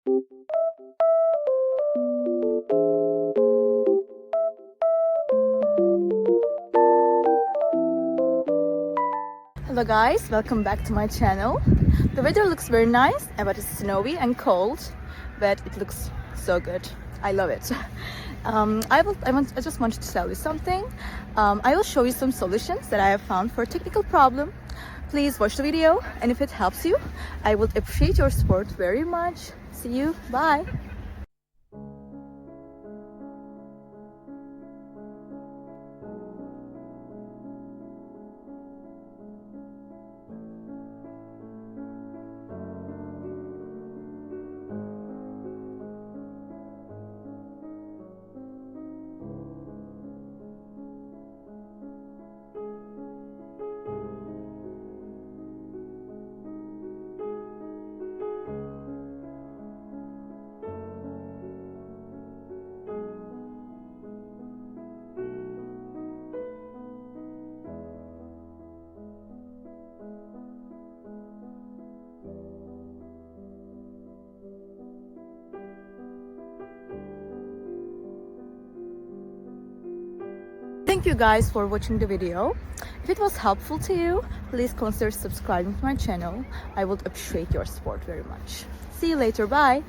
Hello guys, welcome back to my channel. The weather looks very nice, but it's snowy and cold, but it looks so good. I love it. I just wanted to tell you something. I will show you some solutions that I have found for a technical problem. Please watch the video, and if it helps you, I would appreciate your support very much. See you, bye. Thank you guys for watching the video. If it was helpful to you, please consider subscribing to my channel. I would appreciate your support very much. See you later, bye!